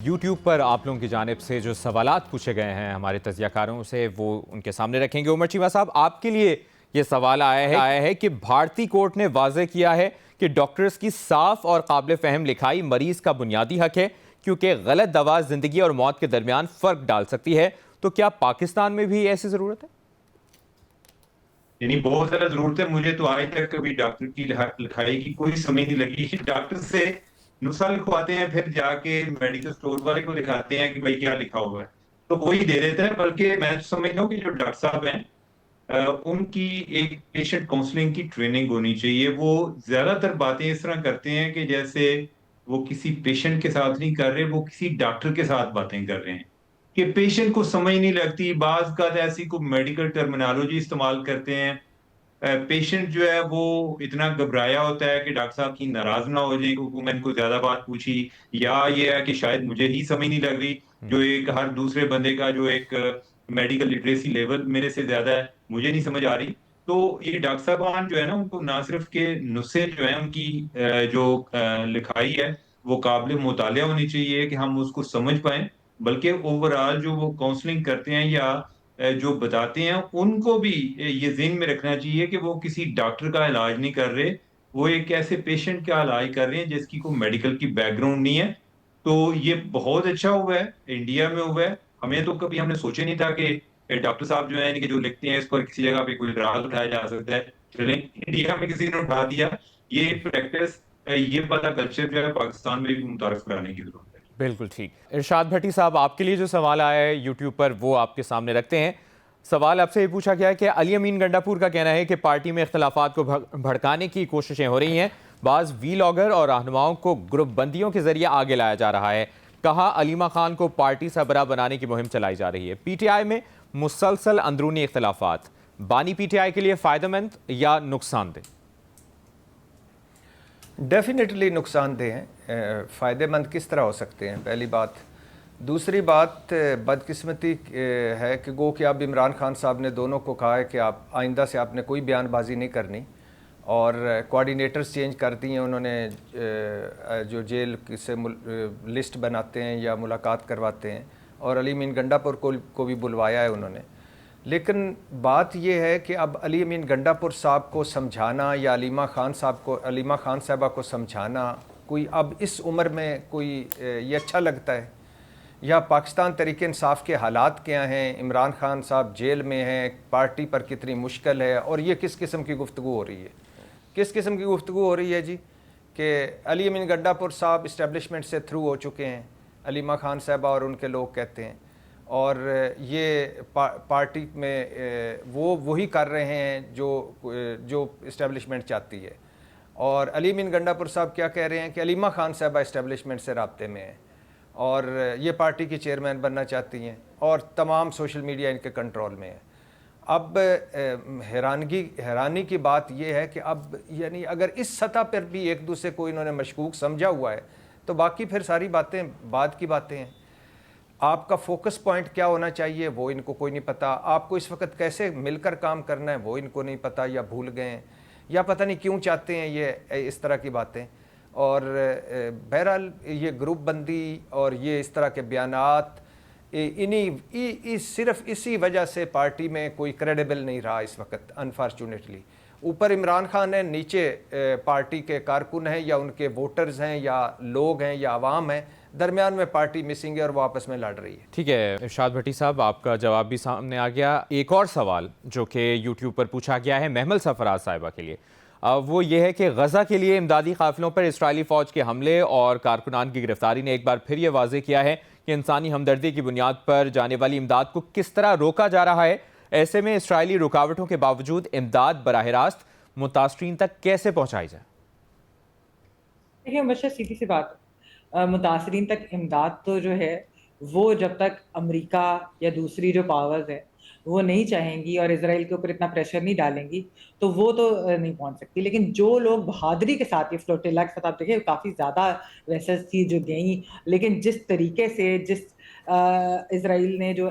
YouTube پر آپ لوگوں کی جانب سے جو سوالات پوچھے گئے ہیں ہمارے تجزیہ کاروں سے وہ ان کے سامنے رکھیں گے۔ عمر چیمہ صاحب، آپ کے لیے یہ سوال آیا ہے کہ بھارتی کورٹ نے واضح کیا ہے کہ ڈاکٹرز کی صاف اور قابل فہم لکھائی مریض کا بنیادی حق ہے، کیونکہ غلط دوا زندگی اور موت کے درمیان فرق ڈال سکتی ہے۔ تو کیا پاکستان میں بھی ایسی ضرورت ہے؟ یعنی بہت زیادہ ضرورت ہے۔ مجھے تو آج تک کبھی ڈاکٹر کی لکھائی کی کوئی سمجھ نہیں لگی۔ ڈاکٹر سے نسخہ لکھواتے ہیں، پھر جا کے میڈیکل اسٹور والے کو دکھاتے ہیں کہ بھائی کیا لکھا ہوا ہے، تو وہی دے دیتا ہے۔ بلکہ میں سمجھتا ہوں کہ جو ڈاکٹر صاحب ہیں ان کی ایک پیشنٹ کاؤنسلنگ کی ٹریننگ ہونی چاہیے۔ وہ زیادہ تر باتیں اس طرح کرتے ہیں کہ جیسے وہ کسی پیشنٹ کے ساتھ نہیں کر رہے، وہ کسی ڈاکٹر کے ساتھ باتیں کر رہے ہیں، کہ پیشنٹ کو سمجھ نہیں لگتی۔ بعض کا ایسی کوئی میڈیکل ٹرمینالوجی استعمال کرتے ہیں، پیشنٹ جو ہے وہ اتنا گھبرایا ہوتا ہے کہ ڈاکٹر صاحب کی ناراض نہ ہو جائے کیونکہ میں ان کو زیادہ بات پوچھی، یا یہ ہے کہ شاید مجھے ہی سمجھ نہیں لگ رہی، جو ایک ہر دوسرے بندے کا جو ایک میڈیکل لٹریسی لیول میرے سے زیادہ ہے، مجھے نہیں سمجھ آ رہی۔ تو یہ ڈاکٹر صاحبان جو ہے نا، ان کو نہ صرف کہ نسخے جو ہیں ان کی جو لکھائی ہے وہ قابل مطالعہ ہونی چاہیے کہ ہم اس کو سمجھ پائیں، بلکہ اوور آل جو وہ کاؤنسلنگ کرتے ہیں یا جو بتاتے ہیں ان کو بھی یہ ذہن میں رکھنا چاہیے کہ وہ کسی ڈاکٹر کا علاج نہیں کر رہے، وہ ایک ایسے پیشنٹ کا علاج کر رہے ہیں جس کی کوئی میڈیکل کی بیک گراؤنڈ نہیں ہے۔ تو یہ بہت اچھا ہوا ہے، انڈیا میں ہوا ہے۔ ہمیں تو کبھی ہم نے سوچا نہیں تھا کہ ڈاکٹر صاحب جو ہیں کہ جو لکھتے ہیں اس پر کسی جگہ پہ کوئی اعتراض اٹھایا جا سکتا ہے، چلیں انڈیا میں کسی نے اٹھا دیا۔ یہ پریکٹس، یہ والا کلچر جو ہے پاکستان میں بھی متعارف کرانے کی ضرورت ہے۔ بالکل ٹھیک۔ ارشاد بھٹی صاحب، آپ کے لیے جو سوال آیا ہے یوٹیوب پر وہ آپ کے سامنے رکھتے ہیں۔ سوال آپ سے یہ پوچھا گیا ہے کہ علی امین گنڈا پور کا کہنا ہے کہ پارٹی میں اختلافات کو بھڑکانے کی کوششیں ہو رہی ہیں، بعض ویلاگر اور رہنماؤں کو گروپ بندیوں کے ذریعے آگے لایا جا رہا ہے۔ کہا علیمہ خان کو پارٹی سربراہ بنانے کی مہم چلائی جا رہی ہے۔ پی ٹی آئی میں مسلسل اندرونی اختلافات بانی پی ٹی آئی کے لیے فائدہ مند یا نقصان دہ؟ ڈیفینیٹلی نقصان دہ ہیں۔ فائدہ مند کس طرح ہو سکتے ہیں، پہلی بات۔ دوسری بات، بدقسمتی ہے کہ گو کہ اب عمران خان صاحب نے دونوں کو کہا ہے کہ آپ آئندہ سے آپ نے کوئی بیان بازی نہیں کرنی، اور کوارڈینیٹرز چینج کر دی ہیں انہوں نے، جو جیل سے لسٹ بناتے ہیں یا ملاقات کرواتے ہیں، اور علی امین گنڈا پور کو بھی بلوایا ہے انہوں نے۔ لیکن بات یہ ہے کہ اب علی امین گنڈا پور صاحب کو سمجھانا یا علیمہ خان صاحبہ کو سمجھانا کوئی اب اس عمر میں کوئی یہ اچھا لگتا ہے؟ یا پاکستان تحریک انصاف کے حالات کیا ہیں، عمران خان صاحب جیل میں ہیں، پارٹی پر کتنی مشکل ہے، اور یہ کس قسم کی گفتگو ہو رہی ہے؟ کس قسم کی گفتگو ہو رہی ہے جی؟ کہ علی امین گنڈا پور صاحب اسٹیبلشمنٹ سے تھرو ہو چکے ہیں، علیمہ خان صاحبہ اور ان کے لوگ کہتے ہیں، اور یہ پارٹی میں وہی کر رہے ہیں جو اسٹیبلشمنٹ چاہتی ہے۔ اور علی امین گنڈا پور صاحب کیا کہہ رہے ہیں کہ علیمہ خان صاحبہ اسٹیبلشمنٹ سے رابطے میں ہیں، اور یہ پارٹی کی چیئرمین بننا چاہتی ہیں، اور تمام سوشل میڈیا ان کے کنٹرول میں ہے۔ اب حیرانی کی بات یہ ہے کہ اب یعنی اگر اس سطح پر بھی ایک دوسرے کو انہوں نے مشکوک سمجھا ہوا ہے، تو باقی پھر ساری باتیں بعد کی باتیں ہیں۔ آپ کا فوکس پوائنٹ کیا ہونا چاہیے وہ ان کو کوئی نہیں پتہ، آپ کو اس وقت کیسے مل کر کام کرنا ہے وہ ان کو نہیں پتہ، یا بھول گئے ہیں، یا پتہ نہیں کیوں چاہتے ہیں یہ اس طرح کی باتیں۔ اور بہرحال یہ گروپ بندی اور یہ اس طرح کے بیانات صرف اسی وجہ سے پارٹی میں کوئی کریڈیبل نہیں رہا اس وقت، انفارچونیٹلی۔ اوپر عمران خان ہیں، نیچے پارٹی کے کارکن ہیں یا ان کے ووٹرز ہیں یا لوگ ہیں یا عوام ہیں، درمیان میں پارٹی مسنگ ہے اور وہ آپس میں لڑ رہی ہے۔ ٹھیک ہے ارشاد بھٹی صاحب، آپ کا جواب بھی سامنے آ گیا۔ ایک اور سوال جو کہ یوٹیوب پر پوچھا گیا ہے محمل سرفراز صاحبہ کے لیے، وہ یہ ہے کہ غزہ کے لیے امدادی قافلوں پر اسرائیلی فوج کے حملے اور کارکنان کی گرفتاری نے ایک بار پھر یہ واضح کیا ہے کہ انسانی ہمدردی کی بنیاد پر جانے والی امداد کو کس طرح روکا جا رہا ہے۔ ایسے میں اسرائیلی رکاوٹوں کے باوجود امداد براہ راست متاثرین تک کیسے پہنچائی جائے؟ دیکھیں بچہ سیدھی سی بات، متاثرین تک امداد تو جو ہے وہ جب تک امریکہ یا دوسری جو پاورز ہے وہ نہیں چاہیں گی اور اسرائیل کے اوپر اتنا پریشر نہیں ڈالیں گی تو وہ تو نہیں پہنچ سکتی۔ لیکن جو لوگ بہادری کے ساتھ یہ فلوٹیلا کے ساتھ، آپ دیکھیں کافی زیادہ ویسلز تھی جو گئیں، لیکن جس طریقے سے جس اسرائیل نے جو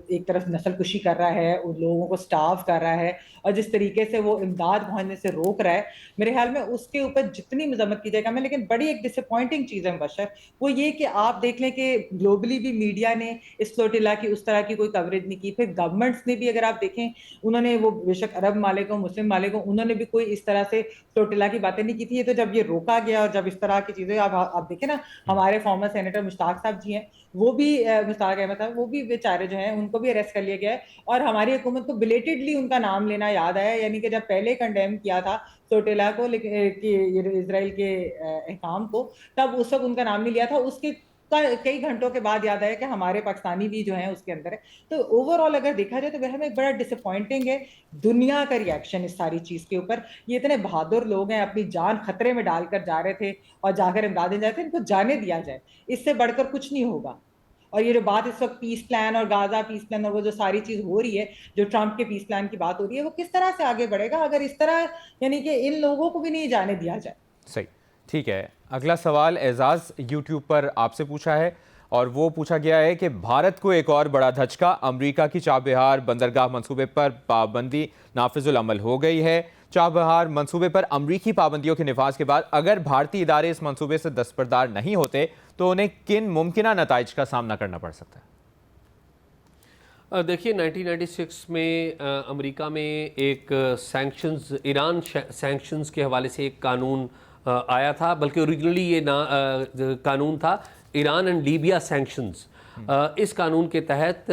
ایک طرف نسل کشی کر رہا ہے، ان لوگوں کو سٹارو کر رہا ہے، اور جس طریقے سے وہ امداد پہنچنے سے روک رہا ہے، میرے خیال میں اس کے اوپر جتنی مذمت کی جائے گا میں، لیکن بڑی ایک ڈس اپوائنٹنگ چیز ہے مبشر، وہ یہ کہ آپ دیکھ لیں کہ گلوبلی بھی میڈیا نے اس فلوٹیلا کی اس طرح کی کوئی کوریج نہیں کی، پھر گورنمنٹس نے بھی اگر آپ دیکھیں انہوں نے، وہ بے شک عرب ممالک ہوں، مسلم ممالک ہوں، انہوں نے بھی کوئی اس طرح سے فلوٹیلا کی باتیں نہیں کی تھی. یہ تو جب یہ روکا گیا اور جب اس طرح کی چیزیں آپ دیکھیں نا، ہمارے فارمر سینیٹر مشتاق صاحب جی ہیں، وہ بھی مشتاق احمد صاحب، وہ بھی بیچارے جو ہیں ان کو بھی اریسٹ کر لیا گیا ہے، اور ہماری حکومت کو بلیٹڈلی ان کا نام لینا یاد آیا، یعنی کہ جب پہلے کنڈیم کیا تھا فلوٹیلا کو، اسرائیل کے احکام کو، تب اس وقت ان کا نام نہیں لیا تھا، اس کے کئی گھنٹوں کے بعد یاد آیا کہ ہمارے پاکستانی بھی جو ہیں اس کے اندر ہے. تو اوور آل اگر دیکھا جائے تو ہمیں ایک بڑا ڈس اپوائنٹنگ ہے دنیا کا ریئیکشن اس ساری چیز کے اوپر. یہ اتنے بہادر لوگ ہیں، اپنی جان خطرے میں ڈال کر جا رہے تھے اور جا کر امدادیں جا رہے تھے، ان کو جانے دیا جائے، اس سے بڑھ کر کچھ نہیں ہوگا. اور یہ جو بات اس وقت پیس پلان اور غازہ پیس پلان اور وہ جو ساری چیز ہو رہی ہے، جو ٹرمپ کے پیس پلان کی بات ہو رہی ہے، وہ کس طرح سے آگے بڑھے گا اگر اس طرح، یعنی کہ ان لوگوں کو بھی نہیں جانے دیا جائے. صحیح، ٹھیک ہے. اگلا سوال اعزاز یوٹیوب پر آپ سے پوچھا ہے، اور وہ پوچھا گیا ہے کہ بھارت کو ایک اور بڑا دھچکا، امریکہ کی چابہار بندرگاہ منصوبے پر پابندی نافذ العمل ہو گئی ہے. چابہار منصوبے پر امریکی پابندیوں کے نفاذ کے بعد اگر بھارتی ادارے اس منصوبے سے دستبردار نہیں ہوتے تو انہیں کن ممکنہ نتائج کا سامنا کرنا پڑ سکتا ہے؟ دیکھیے 1996 میں امریکہ میں ایک سینکشنز، ایران سینکشنز کے حوالے سے ایک قانون آیا تھا، بلکہ اوریجنلی یہ قانون تھا ایران اینڈ لیبیا سینکشنز. اس قانون کے تحت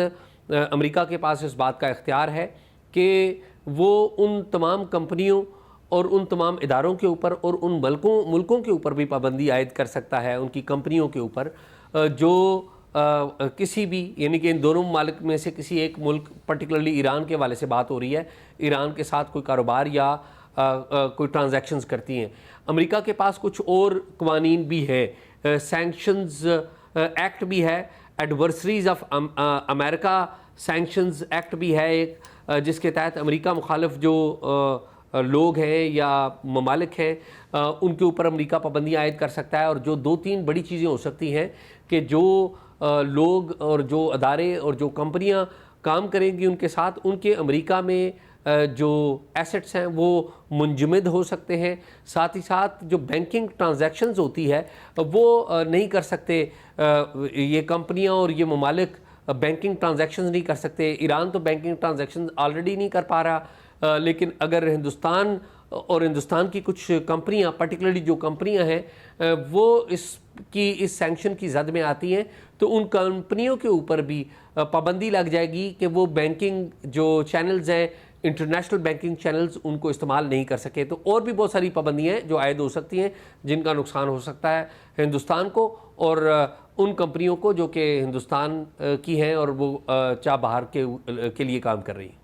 امریکہ کے پاس اس بات کا اختیار ہے کہ وہ ان تمام کمپنیوں اور ان تمام اداروں کے اوپر اور ان ملکوں کے اوپر بھی پابندی عائد کر سکتا ہے، ان کی کمپنیوں کے اوپر جو کسی بھی، یعنی کہ ان دونوں ممالک میں سے کسی ایک ملک، پرٹیکولرلی ایران کے حوالے سے بات ہو رہی ہے، ایران کے ساتھ کوئی کاروبار یا کوئی ٹرانزیکشنز کرتی ہیں. امریکہ کے پاس کچھ اور قوانین بھی ہیں، سینکشنز ایکٹ بھی ہے، adversaries of America sanctions act بھی ہے ایک، جس کے تحت امریکہ مخالف جو لوگ ہیں یا ممالک ہیں ان کے اوپر امریکہ پابندی عائد کر سکتا ہے. اور جو 2-3 بڑی چیزیں ہو سکتی ہیں کہ جو لوگ اور جو ادارے اور جو کمپنیاں کام کریں گی ان کے ساتھ، ان کے امریکہ میں جو ایسٹس ہیں وہ منجمد ہو سکتے ہیں. ساتھ ہی ساتھ جو بینکنگ ٹرانزیکشنز ہوتی ہے وہ نہیں کر سکتے یہ کمپنیاں اور یہ ممالک، بینکنگ ٹرانزیکشنز نہیں کر سکتے. ایران تو بینکنگ ٹرانزیکشنز آلریڈی نہیں کر پا رہا، لیکن اگر ہندوستان اور ہندوستان کی کچھ کمپنیاں، پرٹیکولرلی جو کمپنیاں ہیں وہ اس سینکشن کی زد میں آتی ہیں، تو ان کمپنیوں کے اوپر بھی پابندی لگ جائے گی کہ وہ بینکنگ جو چینلز ہیں، انٹرنیشنل بینکنگ چینلز، ان کو استعمال نہیں کر سکے. تو اور بھی بہت ساری پابندیاں ہیں جو عائد ہو سکتی ہیں، جن کا نقصان ہو سکتا ہے ہندوستان کو اور ان کمپنیوں کو جو کہ ہندوستان کی ہیں اور وہ چابہار کے لیے کام کر رہی ہیں.